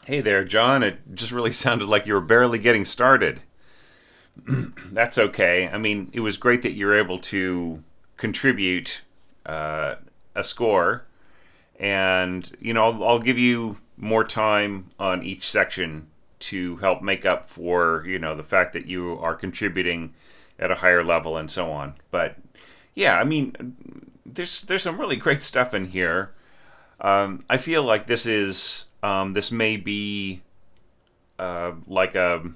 Hey there, John. It just really sounded like you were barely getting started. That's okay. I mean, it was great that you were able to contribute uh, a score, and I'll give you more time on each section to help make up for the fact that you are contributing at a higher level and so on. But yeah, I mean, there's some really great stuff in here. I feel like this may be like a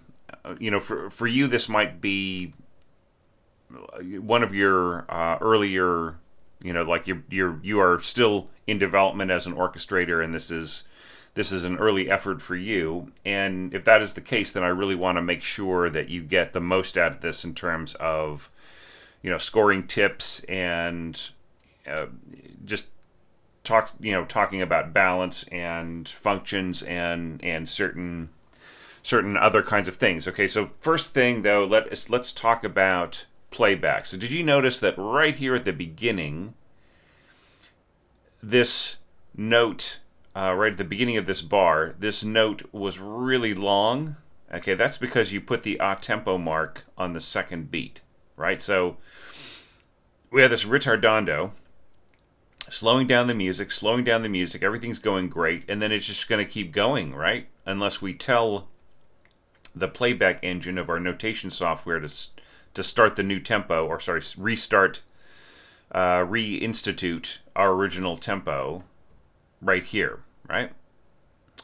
for you this might be one of your earlier, like you are still in development as an orchestrator, and this is an early effort for you. And if that is the case, then I really want to make sure that you get the most out of this in terms of scoring tips and uh, just talking about balance and functions and certain other kinds of things. Okay, so first thing though, let's talk about playback. So did you notice that right here at the beginning, this note, right at the beginning of this bar, this note was really long? Okay, that's because you put the a tempo mark on the second beat, right? So we have this ritardando, slowing down the music, everything's going great, and then it's just going to keep going, right? Unless we tell the playback engine of our notation software to start the new tempo, or sorry, restart, reinstitute our original tempo right here, right?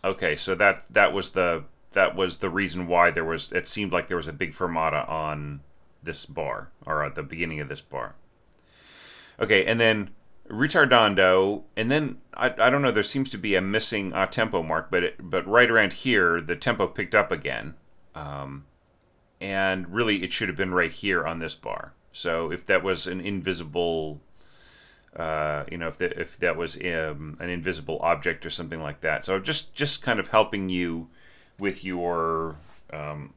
Okay, so that was the reason why it seemed like there was a big fermata on this bar, or at the beginning of this bar. Okay, and then retardando, and then I don't know. There seems to be a missing tempo mark, but right around here the tempo picked up again, um, and really it should have been right here on this bar. So if that was an invisible, if that was an invisible object or something like that. So just kind of helping you with your um,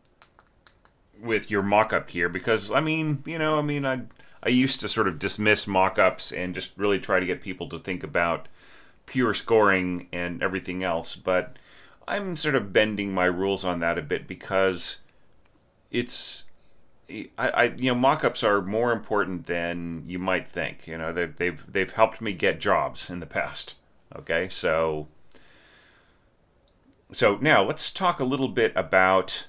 with your mock-up here, because I used to sort of dismiss mock-ups and just really try to get people to think about pure scoring and everything else, but I'm sort of bending my rules on that a bit, because it's mock-ups are more important than you might think. They've helped me get jobs in the past. Okay, so now let's talk a little bit about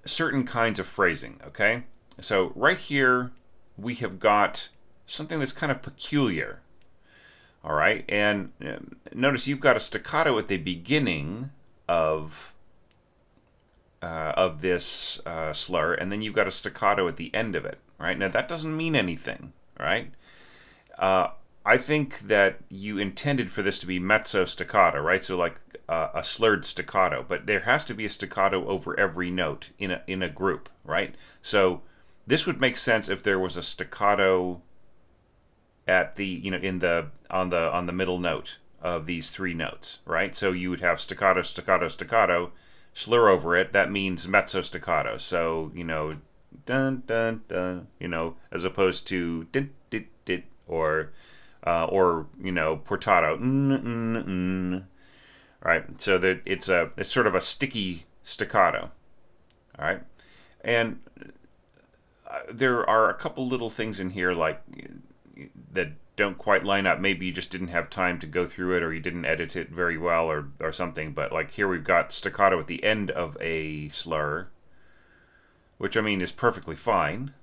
certain kinds of phrasing. Okay, so right here we have got something that's kind of peculiar. All right, and notice you've got a staccato at the beginning of this slur, and then you've got a staccato at the end of it. Right, now that doesn't mean anything. Right, uh, I think that you intended for this to be mezzo staccato, right? So like a slurred staccato, but there has to be a staccato over every note in a group, right? So this would make sense if there was a staccato at the in the on the middle note of these three notes, right? So you would have staccato, staccato, staccato, slur over it. That means mezzo staccato. So dun dun dun, as opposed to dit dit dit, or portato. Right? So that it's sort of a sticky staccato. All right, and there are a couple little things in here like that don't quite line up. Maybe you just didn't have time to go through it, or you didn't edit it very well, or something. But like here we've got staccato at the end of a slur, which I mean is perfectly fine,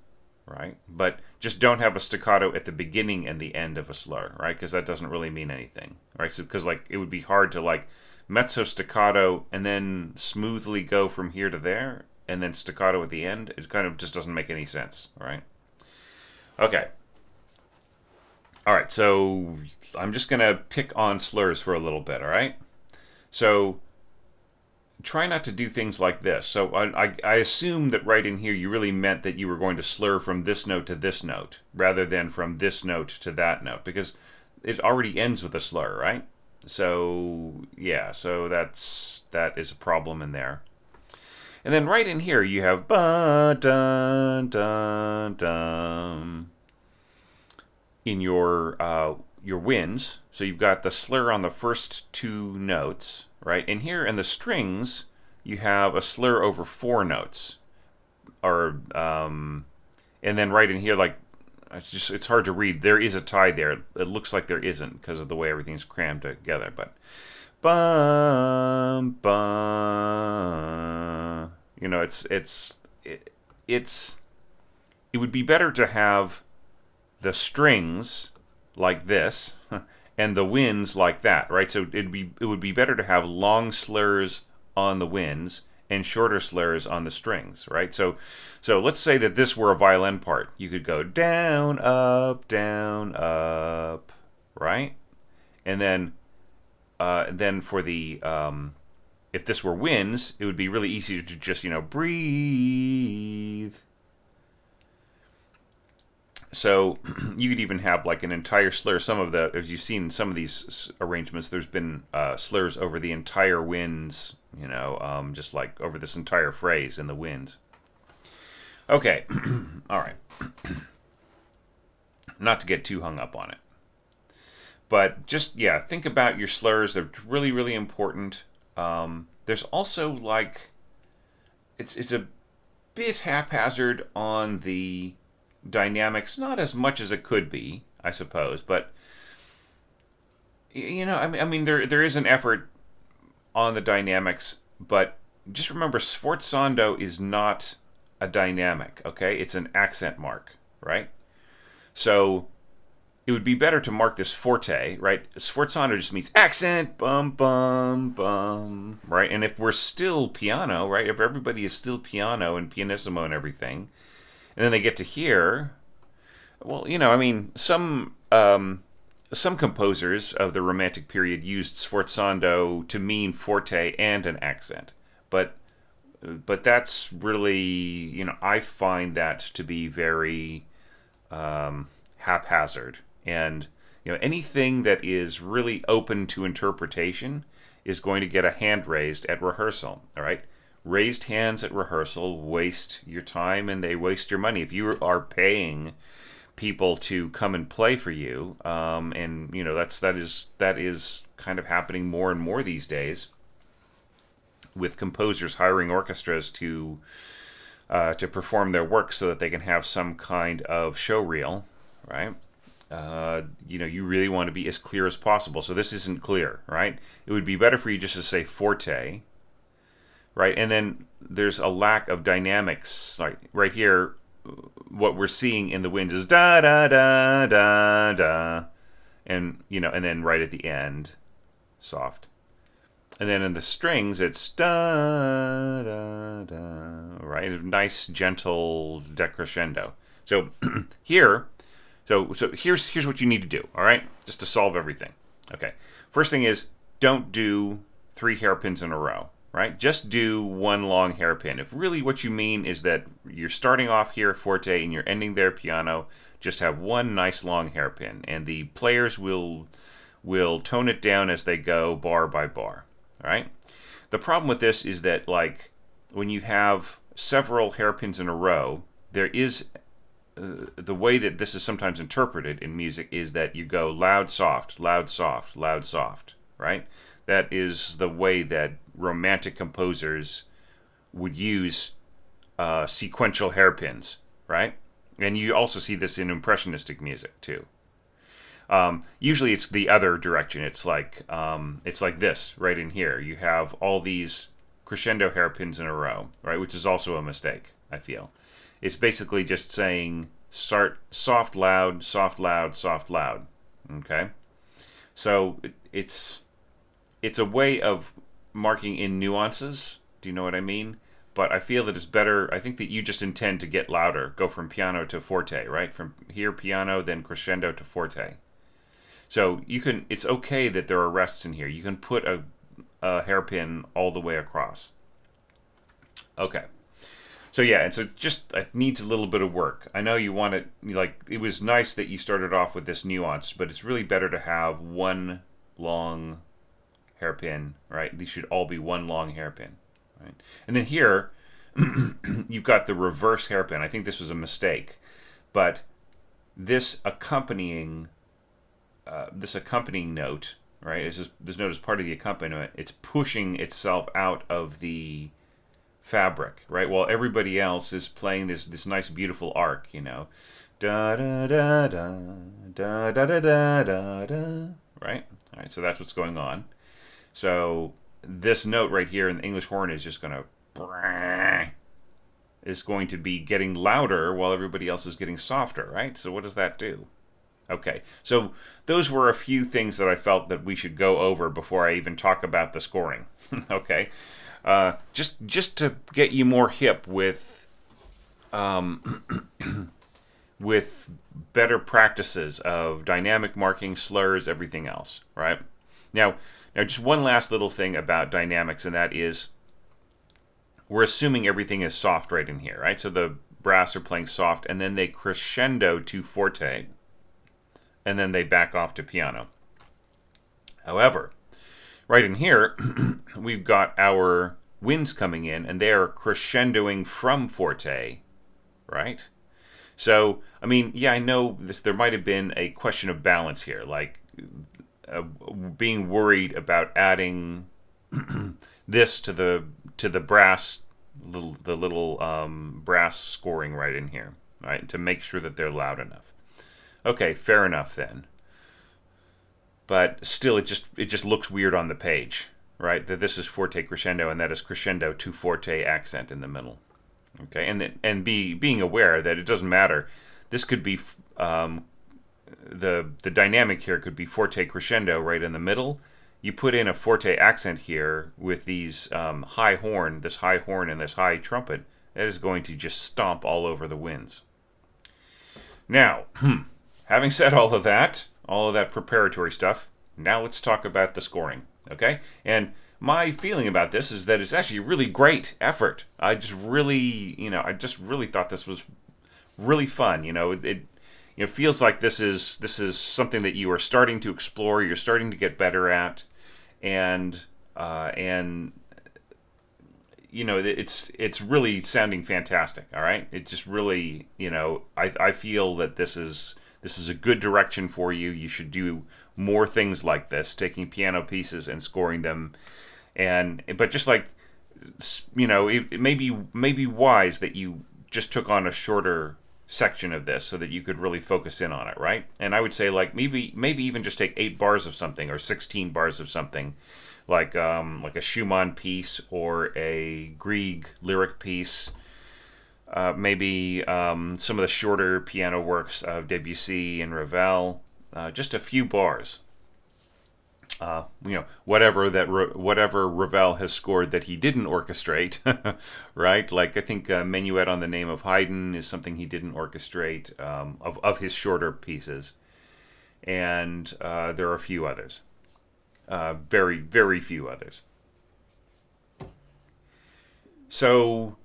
right? But just don't have a staccato at the beginning and the end of a slur, right? Because that doesn't really mean anything, right? So because like it would be hard to like mezzo staccato and then smoothly go from here to there and then staccato at the end. It kind of just doesn't make any sense, right? Okay. All right, so I'm just going to pick on slurs for a little bit, all right? So try not to do things like this. So I assume that right in here you really meant that you were going to slur from this note to this note rather than from this note to that note, because it already ends with a slur, right? So yeah, so that is a problem in there. And then right in here you have ba dun dun dun in your your winds. So you've got the slur on the first two notes, right? And here in the strings, you have a slur over four notes, or and then right in here, like it's hard to read. There is a tie there. It looks like there isn't because of the way everything's crammed together. But bum bum, it would be better to have the strings like this and the winds like that, right? So it would be better to have long slurs on the winds and shorter slurs on the strings, right? So let's say that this were a violin part. You could go down, up, right? And then for the if this were winds, it would be really easy to just breathe. So you could even have like an entire slur. As you've seen in some of these arrangements, there's been slurs over the entire winds, just like over this entire phrase in the winds. Okay, all right. Not to get too hung up on it. But just, think about your slurs. They're really, really important. There's also like, it's a bit haphazard on the dynamics, not as much as it could be, I suppose, but I mean there is an effort on the dynamics, but just remember sforzando is not a dynamic, okay? It's an accent mark, right? So it would be better to mark this forte, right? Sforzando just means accent, bum bum bum, right? And if we're still piano, right? If everybody is still piano and pianissimo and everything, and then they get to here, well, I mean, some composers of the Romantic period used sforzando to mean forte and an accent, but that's really, I find that to be very haphazard, and anything that is really open to interpretation is going to get a hand raised at rehearsal. All right. Raised hands at rehearsal waste your time and they waste your money. If you are paying people to come and play for you, and that is kind of happening more and more these days, with composers hiring orchestras to perform their work so that they can have some kind of show reel, right? You really want to be as clear as possible. So this isn't clear, right? It would be better for you just to say forte. Right, and then there's a lack of dynamics. Like right here, what we're seeing in the winds is da da da da da, and and then right at the end, soft, and then in the strings it's da da da. Right, a nice gentle decrescendo. So here, here's what you need to do. All right, just to solve everything. Okay, first thing is don't do 3 hairpins in a row. Right? Just do one long hairpin. If really what you mean is that you're starting off here forte and you're ending there piano, just have one nice long hairpin, and the players will tone it down as they go bar by bar. All right? The problem with this is that like when you have several hairpins in a row, there is the way that this is sometimes interpreted in music is that you go loud, soft, loud, soft, loud, soft. Right? That is the way that Romantic composers would use sequential hairpins, right? And you also see this in impressionistic music too. Usually, it's the other direction. It's like this right in here. You have all these crescendo hairpins in a row, right? Which is also a mistake, I feel. It's basically just saying start soft, loud, soft, loud, soft, loud. Okay, so it's a way of marking in nuances. Do you know what I mean? But I feel that it's better. I think that you just intend to get louder, go from piano to forte, right? From here piano, then crescendo to forte. So it's okay that there are rests in here. You can put a hairpin all the way across. Okay. So and so it needs a little bit of work. I know you want it, like, it was nice that you started off with this nuance, but it's really better to have one long hairpin, right? These should all be one long hairpin, right? And then here, you've got the reverse hairpin. I think this was a mistake, but this accompanying this accompanying note, right? This note is part of the accompaniment. It's pushing itself out of the fabric, right? While everybody else is playing this nice, beautiful arc, da da da da da da da da da da. Right? All right. So that's what's going on. So this note right here in the English horn is just going to be getting louder while everybody else is getting softer, right? So what does that do? Okay, so those were a few things that I felt that we should go over before I even talk about the scoring. Okay, just to get you more hip with with better practices of dynamic marking, slurs, everything else, right? Now, just one last little thing about dynamics, and that is we're assuming everything is soft right in here, right? So the brass are playing soft, and then they crescendo to forte, and then they back off to piano. However, right in here, we've got our winds coming in, and they are crescendoing from forte, right? So, I mean, yeah, I know there might have been a question of balance here, like being worried about adding this to the brass, the little brass scoring right in here, right, to make sure that they're loud enough. Okay, fair enough then. But still, it just looks weird on the page, right? That this is forte crescendo, and that is crescendo to forte accent in the middle. Okay, and being aware that it doesn't matter. This could be the dynamic here could be forte crescendo right in the middle. You put in a forte accent here with these this high horn and this high trumpet. That is going to just stomp all over the winds. Now, having said all of that preparatory stuff, now let's talk about the scoring, okay? And my feeling about this is that it's actually a really great effort. I just really thought this was really fun. It feels like this is something that you are starting to explore, you're starting to get better at, and it's really sounding fantastic. All right, it just really I feel that this is a good direction for you. You should do more things like this, taking piano pieces and scoring them, but just like it may be wise that you just took on a shorter section of this so that you could really focus in on it, right? And I would say like maybe even just take 8 bars of something or 16 bars of something, like a Schumann piece or a Grieg lyric piece. Maybe some of the shorter piano works of Debussy and Ravel, just a few bars. Whatever Ravel has scored that he didn't orchestrate, right? Like I think Menuet on the Name of Haydn is something he didn't orchestrate of his shorter pieces, and there are a few others, very very few others. So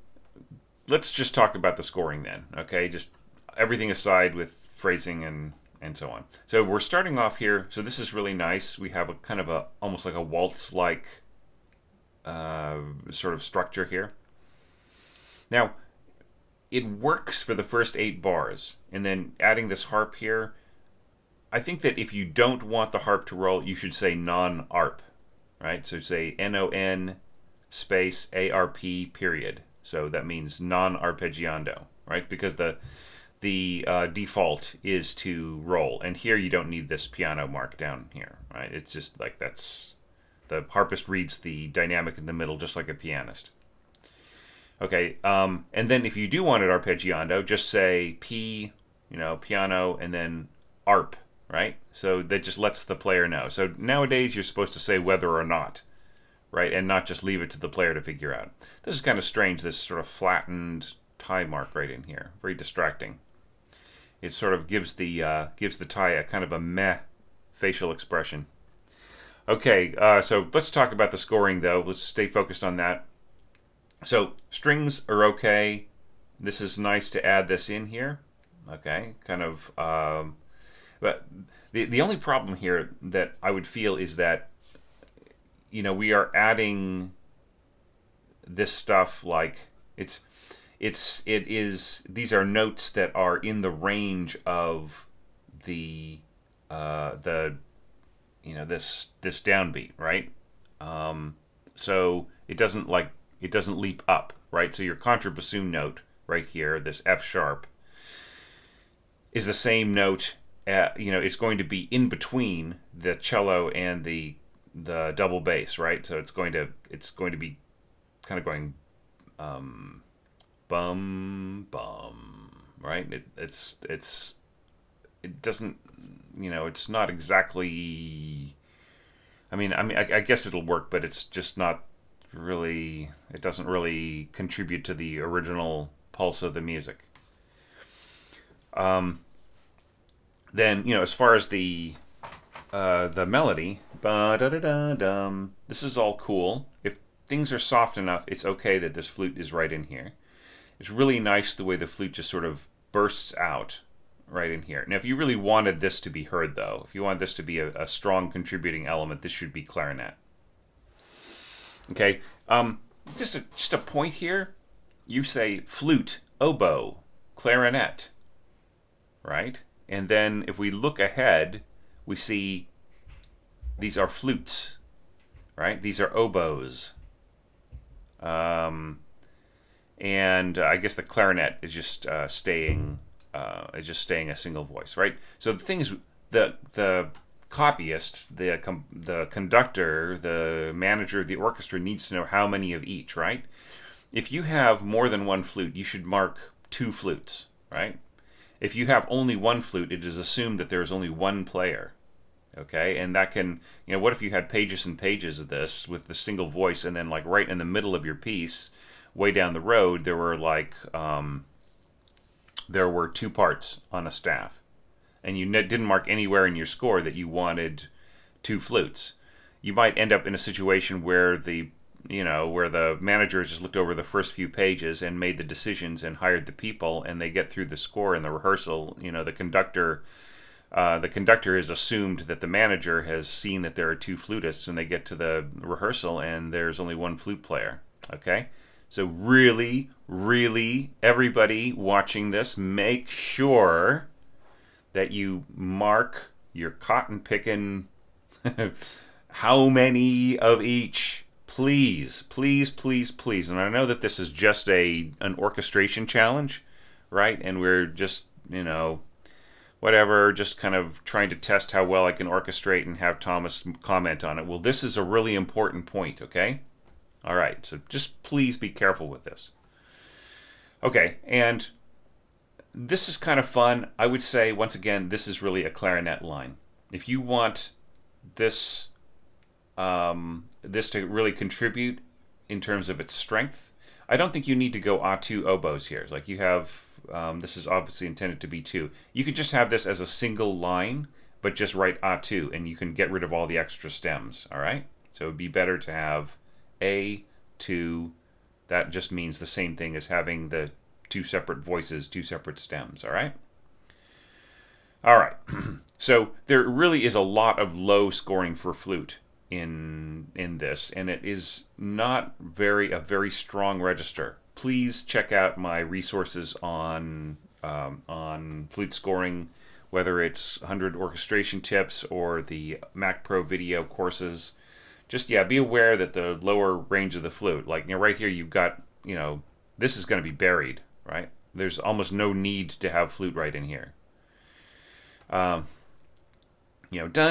let's just talk about the scoring then, okay? Just everything aside with phrasing and so on. So we're starting off here. So this is really nice. We have a kind of almost like a waltz-like sort of structure here. Now, it works for the first 8 bars, and then adding this harp here. I think that if you don't want the harp to roll, you should say non-arp, right? So say non space arp period. So that means non-arpeggiando, right? Because the default is to roll, and here you don't need this piano mark down here, right? It's just like the harpist reads the dynamic in the middle just like a pianist. Okay, and then if you do want it arpeggiando, just say P, piano, and then arp, right? So that just lets the player know. So nowadays you're supposed to say whether or not, right, and not just leave it to the player to figure out. This is kind of strange, this sort of flattened tie mark right in here, very distracting. It sort of gives the tie a kind of a meh facial expression. Okay, so let's talk about the scoring though. Let's stay focused on that. So strings are okay. This is nice to add this in here. Okay, kind of. But the only problem here that I would feel is that we are adding this stuff like it is these are notes that are in the range of the the this downbeat, right? So it doesn't leap up, right? So your contrabassoon note right here, this F sharp, is the same note. It's going to be in between the cello and the double bass, right? So it's going to be kind of going bum bum, right? It doesn't, it's not exactly. I guess it'll work, but it's just not really. It doesn't really contribute to the original pulse of the music. Then as far as the melody, ba-da-da-da-dum, this is all cool. If things are soft enough, it's okay that this flute is right in here. It's really nice the way the flute just sort of bursts out right in here. Now, if you really wanted this to be heard, though, if you want this to be a strong contributing element, this should be clarinet. Okay, just a point here. You say flute, oboe, clarinet, right? And then if we look ahead, we see these are flutes, right? These are oboes. And I guess the clarinet is just staying a single voice, right? So the thing is, the copyist, the conductor, the manager of the orchestra needs to know how many of each, right? If you have more than one flute, you should mark 2 flutes, right? If you have only one flute, it is assumed that there is only one player. Okay, and that can, what if you had pages and pages of this with the single voice, and then like right in the middle of your piece, way down the road, there were there were 2 parts on a staff, and you didn't mark anywhere in your score that you wanted 2 flutes. You might end up in a situation where where the manager has just looked over the first few pages and made the decisions and hired the people, and they get through the score and the rehearsal. The conductor has assumed that the manager has seen that there are 2 flutists, and they get to the rehearsal and there's only one flute player. Okay? So really, really, everybody watching this, make sure that you mark your cotton picking how many of each. Please, please, please, please. And I know that this is just an orchestration challenge, right? And we're just, whatever, just kind of trying to test how well I can orchestrate and have Thomas comment on it. Well, this is a really important point, okay? All right, so just please be careful with this. Okay, and this is kind of fun. I would say, once again, this is really a clarinet line. If you want this to really contribute in terms of its strength, I don't think you need to go A2 oboes here. It's like you have, this is obviously intended to be 2. You could just have this as a single line, but just write A2, and you can get rid of all the extra stems, all right? So it would be better to have A2. That just means the same thing as having the 2 separate voices, 2 separate stems, all right? All right, so there really is a lot of low scoring for flute in this, and it is not a very strong register. Please check out my resources on flute scoring, whether it's 100 orchestration tips or the Mac Pro video courses. Just be aware that the lower range of the flute, like right here, you've got this is going to be buried, right? There's almost no need to have flute right in here. Dun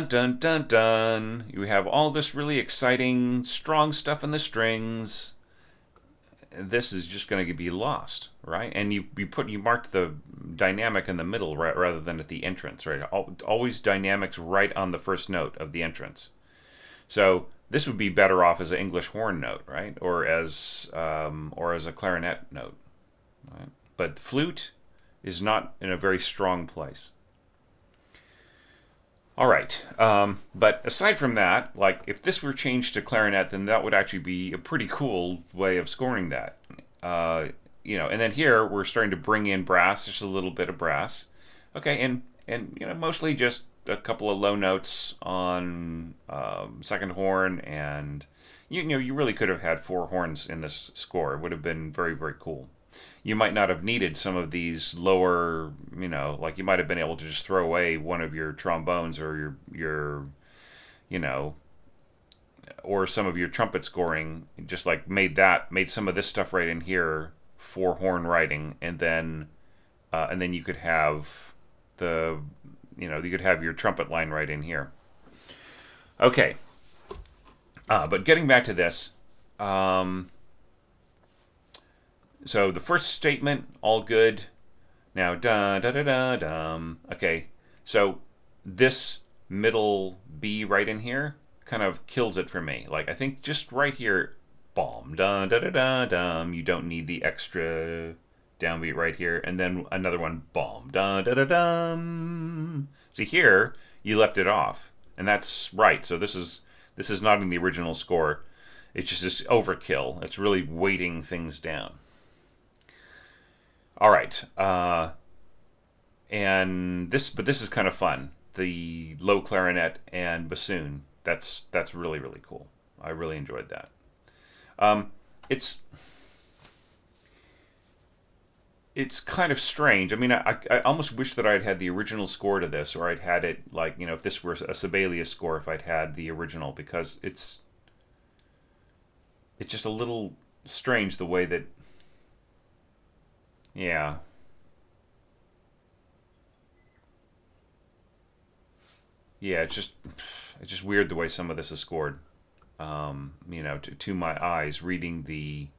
dun dun dun. You have all this really exciting, strong stuff in the strings. This is just going to be lost, right? And you marked the dynamic in the middle rather than at the entrance, right? Always dynamics right on the first note of the entrance. So this would be better off as an English horn note, right? Or as a clarinet note, right? But flute is not in a very strong place. All right, but aside from that, like if this were changed to clarinet, then that would actually be a pretty cool way of scoring that. And then here we're starting to bring in brass, just a little bit of brass. Okay, and mostly just a couple of low notes on second horn, and you really could have had 4 horns in this score. It would have been very, very cool. you might not have needed some of these lower, like you might have been able to just throw away one of your trombones or your you know, or some of your trumpet scoring, just like made some of this stuff right in here for horn writing, and then you could have you could have your trumpet line right in here. Okay, but getting back to this, so the first statement, all good. Now, da da da da dum. Okay, so this middle B right in here kind of kills it for me. Like, I think just right here, bomb, da da da da dum. You don't need the extra downbeat right here, and then another one, bomb, da da da dum. See here, you left it off, and that's right. So this is not in the original score. It's just this overkill. It's really weighting things down. All right, and this is kind of fun. The low clarinet and bassoon. That's really, really cool. I really enjoyed that. It's kind of strange. I mean, I almost wish that I'd had the original score to this, or I'd had it like, if this were a Sibelius score, if I'd had the original, because it's just a little strange the way that. Yeah. Yeah, it's just weird the way some of this is scored. To my eyes, reading the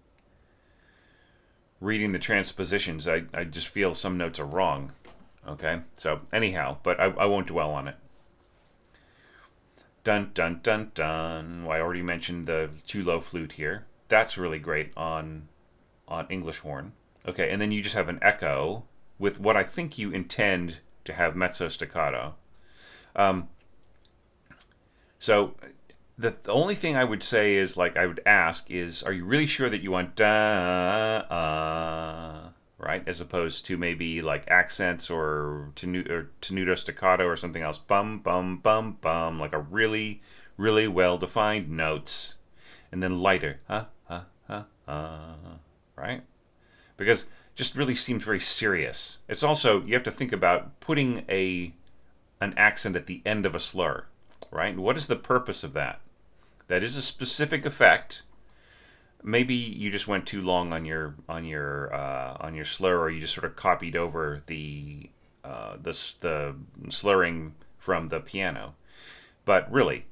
transpositions, I just feel some notes are wrong. Okay, so anyhow, but I won't dwell on it. Dun dun dun dun. Well, I already mentioned the cello flute here. That's really great on English horn. Okay, and then you just have an echo with what I think you intend to have mezzo staccato. So the only thing I would say is, like, I would ask is, are you really sure that you want da right, as opposed to maybe like accents or tenuto staccato or something else, bum bum bum bum, like a really, really well defined notes, and then lighter, right? Because it just really seems very serious. It's also, you have to think about putting an accent at the end of a slur, right? What is the purpose of that? That is a specific effect. Maybe you just went too long on your slur, or you just sort of copied over the slurring from the piano. But really,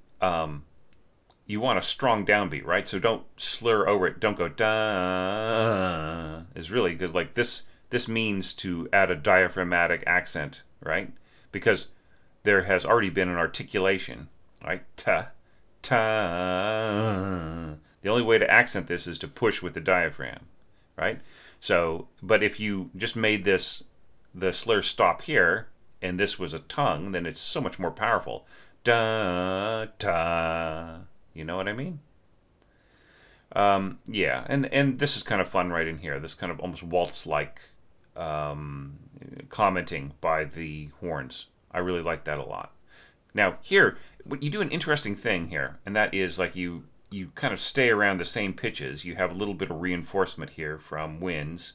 you want a strong downbeat, right? So don't slur over it. Don't go da. Is really, because like this means to add a diaphragmatic accent, right? Because there has already been an articulation, right? Ta, ta. The only way to accent this is to push with the diaphragm, right? So, but if you just made the slur stop here, and this was a tongue, then it's so much more powerful. Da, ta. You know what I mean? Yeah, and this is kind of fun right in here. This kind of almost waltz-like commenting by the horns. I really like that a lot. Now here, you do an interesting thing here, and that is like you kind of stay around the same pitches. You have a little bit of reinforcement here from winds,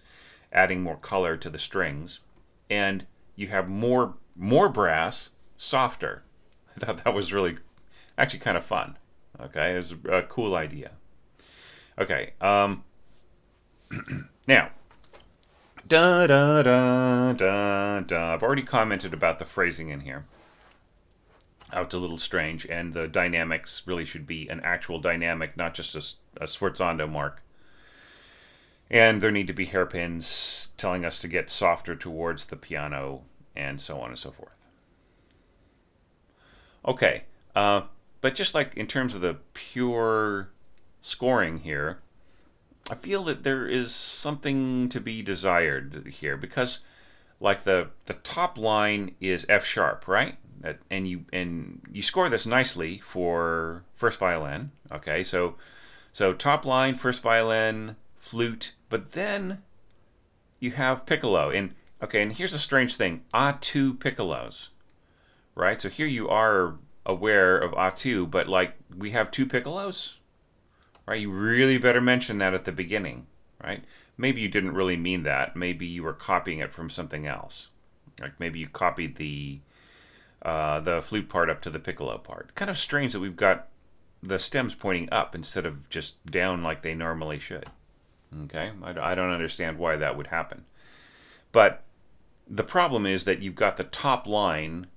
adding more color to the strings, and you have more brass, softer. I thought that was really actually kind of fun. Okay, it was a cool idea. Okay, now, da da da da da. I've already commented about the phrasing in here. How it's a little strange, and the dynamics really should be an actual dynamic, not just a sforzando mark. And there need to be hairpins telling us to get softer towards the piano, and so on and so forth. Okay, but just like in terms of the pure scoring here, I feel that there is something to be desired here, because like the top line is F sharp, right? And you score this nicely for first violin. Okay, so top line, first violin, flute, but then you have piccolo. And here's a strange thing: A2 piccolos, right? So here you are aware of A2, but like we have two piccolos, right? You really better mention that at the beginning. right? Maybe you didn't really mean that. Maybe you were copying it from something else. Like maybe you copied the flute part up to the piccolo part. Kind of strange that we've got the stems pointing up instead of just down like they normally should. Okay, I don't understand why that would happen. But the problem is that you've got the top line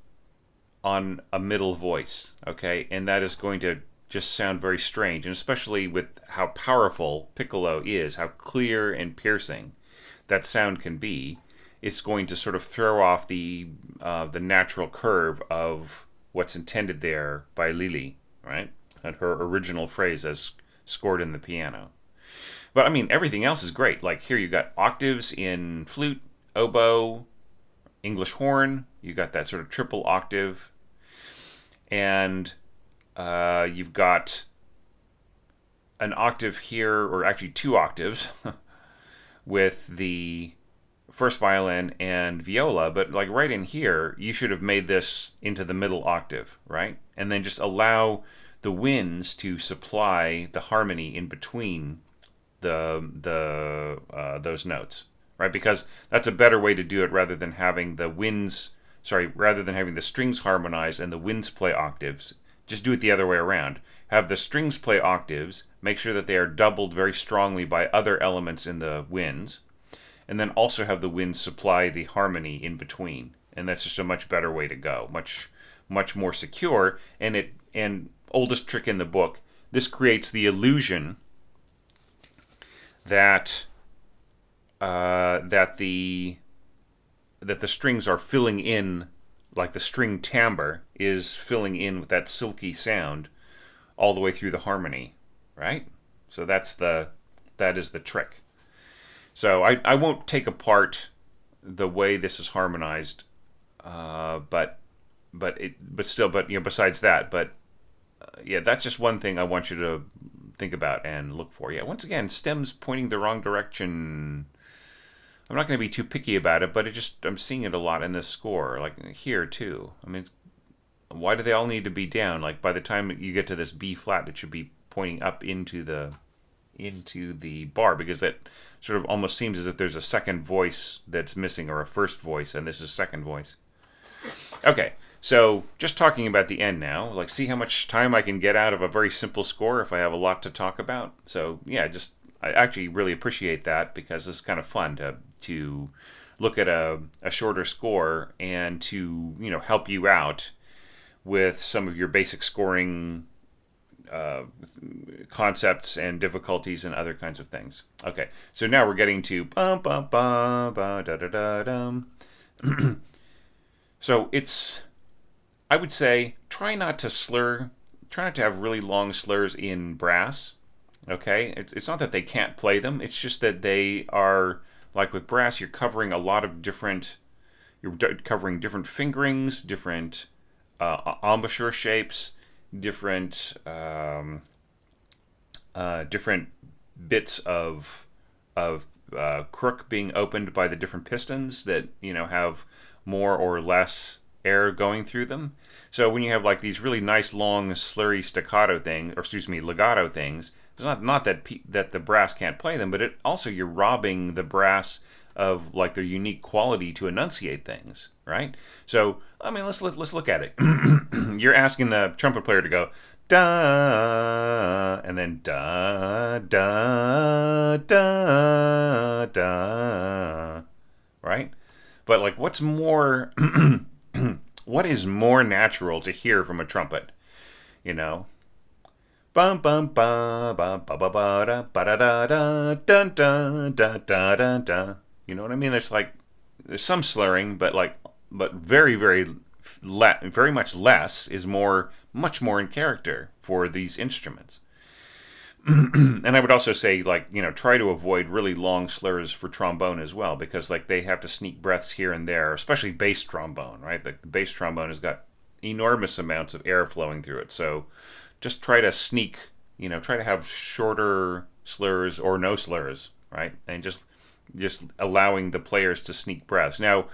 on a middle voice, okay? And that is going to just sound very strange, and especially with how powerful piccolo is, how clear and piercing that sound can be, it's going to sort of throw off the natural curve of what's intended there by Lili, right? And her original phrase as scored in the piano. But I mean, everything else is great. Like here, you've got octaves in flute, oboe, English horn. You got that sort of triple octave, and you've got an octave here, or actually two octaves, with the first violin and viola. But like right in here, you should have made this into the middle octave, right? And then just allow the winds to supply the harmony in between those notes, right? Because that's a better way to do it rather than having rather than having the strings harmonize and the winds play octaves. Just do it the other way around. Have the strings play octaves, make sure that they are doubled very strongly by other elements in the winds, and then also have the winds supply the harmony in between. And that's just a much better way to go. Much more secure. And oldest trick in the book, this creates the illusion that the strings are filling in, like the string timbre is filling in with that silky sound all the way through the harmony, right? So that is the trick. So I won't take apart the way this is harmonized, but besides that, yeah, that's just one thing I want you to think about and look for. Yeah, once again, stems pointing the wrong direction. I'm not going to be too picky about it, but I'm seeing it a lot in this score, like here too. I mean, why do they all need to be down? Like by the time you get to this B flat, it should be pointing up into the bar, because that sort of almost seems as if there's a second voice that's missing, or a first voice, and this is second voice. Okay, so just talking about the end now, like see how much time I can get out of a very simple score if I have a lot to talk about. So yeah, I actually really appreciate that, because it's kind of fun to look at a shorter score and to help you out with some of your basic scoring concepts and difficulties and other kinds of things. Okay, so now we're getting to bum bum bum ba da da da dum. So I would say try not to have really long slurs in brass. Okay, it's not that they can't play them, it's just that they are, like with brass, you're covering different fingerings, different embouchure shapes, different bits of crook being opened by the different pistons that have more or less air going through them. So when you have like these really nice long slurry staccato things, or excuse me, legato things, it's not that the brass can't play them, but you're robbing the brass of like their unique quality to enunciate things, right? So I mean, let's look at it. You're asking the trumpet player to go da, and then da da da da, right? But like, what is more natural to hear from a trumpet? Bum bum ba ba ba ba ba da ba da da da dun dun da da da da. You know what I mean? There's some slurring, but very very much less is much more in character for these instruments. And I would also say try to avoid really long slurs for trombone as well, because they have to sneak breaths here and there, especially bass trombone, right? The bass trombone has got enormous amounts of air flowing through it, so just try to try to have shorter slurs or no slurs, right? And just allowing the players to sneak breaths. Now,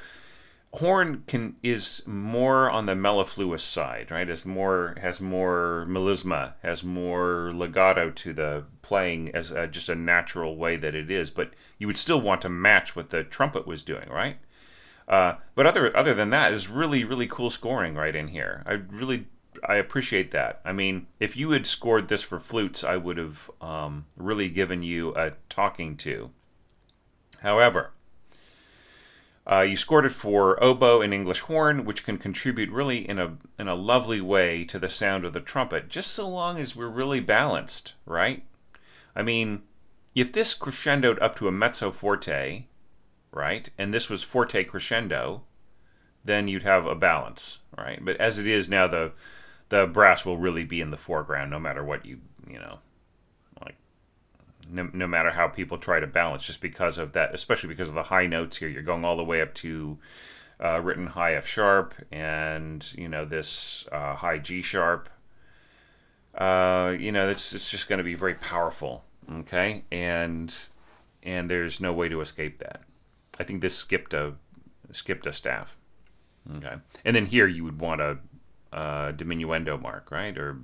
horn is more on the mellifluous side, right? Has more melisma, has more legato to the playing as just a natural way that it is. But you would still want to match what the trumpet was doing, right? But other than that, is really really cool scoring right in here. I appreciate that. I mean, if you had scored this for flutes, I would have really given you a talking to. However, you scored it for oboe and English horn, which can contribute really in a lovely way to the sound of the trumpet, just so long as we're really balanced, right? I mean, if this crescendoed up to a mezzo forte, right, and this was forte crescendo, then you'd have a balance, right? But as it is now, the brass will really be in the foreground, no matter what you know, like no matter how people try to balance, just because of that, especially because of the high notes here. You're going all the way up to written high F sharp, and this high G sharp. It's just going to be very powerful, okay? And there's no way to escape that. I think this skipped a staff, okay? And then here you would want a diminuendo mark, right? Or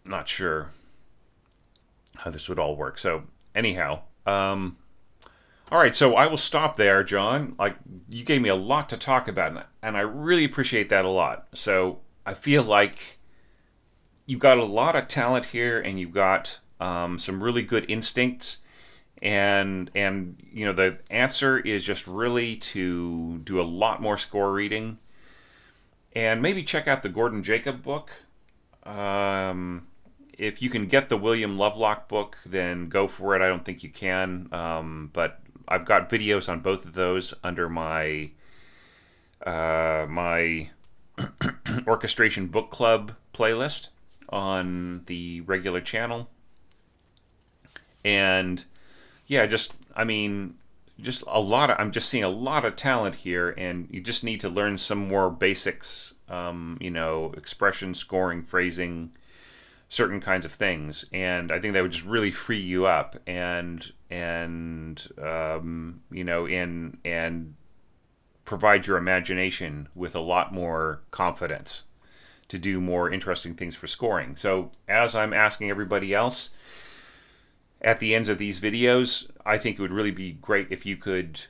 not sure how this would all work. So anyhow, all right, so I will stop there, John. Like, you gave me a lot to talk about, and I really appreciate that a lot. So I feel like you've got a lot of talent here, and you've got some really good instincts, and the answer is just really to do a lot more score reading, and maybe check out the Gordon Jacob book. If you can get the William Lovelock book, then go for it. I don't think you can, but I've got videos on both of those under my my Orchestration Book Club playlist on the regular channel. And yeah, I'm just seeing a lot of talent here, and you just need to learn some more basics, expression, scoring, phrasing, certain kinds of things, and I think that would just really free you up and provide your imagination with a lot more confidence to do more interesting things for scoring. So as I'm asking everybody else at the ends of these videos, I think it would really be great if you could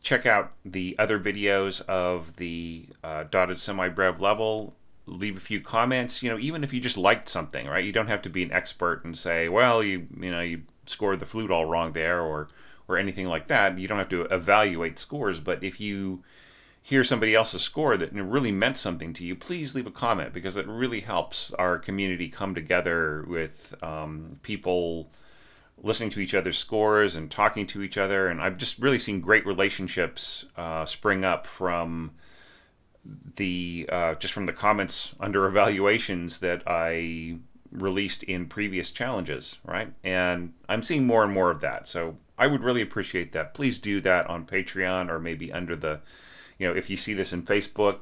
check out the other videos of the dotted semi-brev level. Leave a few comments, even if you just liked something, right? You don't have to be an expert and say, well, you scored the flute all wrong there, or anything like that. You don't have to evaluate scores, but if you hear somebody else's score that really meant something to you, please leave a comment, because it really helps our community come together with people listening to each other's scores and talking to each other. And I've just really seen great relationships spring up from just from the comments under evaluations that I released in previous challenges, right? And I'm seeing more and more of that. So I would really appreciate that. Please do that on Patreon, or maybe under the, if you see this in Facebook,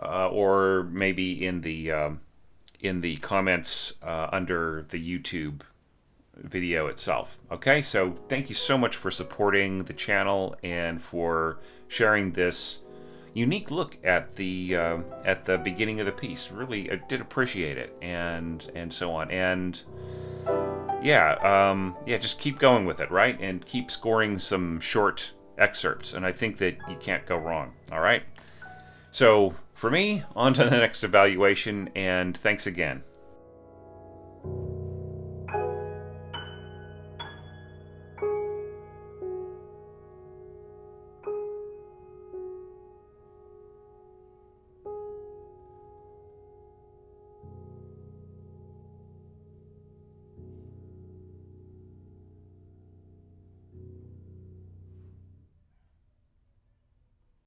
or maybe in the comments under the YouTube video itself. Okay, so thank you so much for supporting the channel and for sharing this unique look at the beginning of the piece. Really, I did appreciate it, and so on. And just keep going with it, right? And keep scoring some short excerpts, and I think that you can't go wrong. All right. So for me, on to the next evaluation, and thanks again.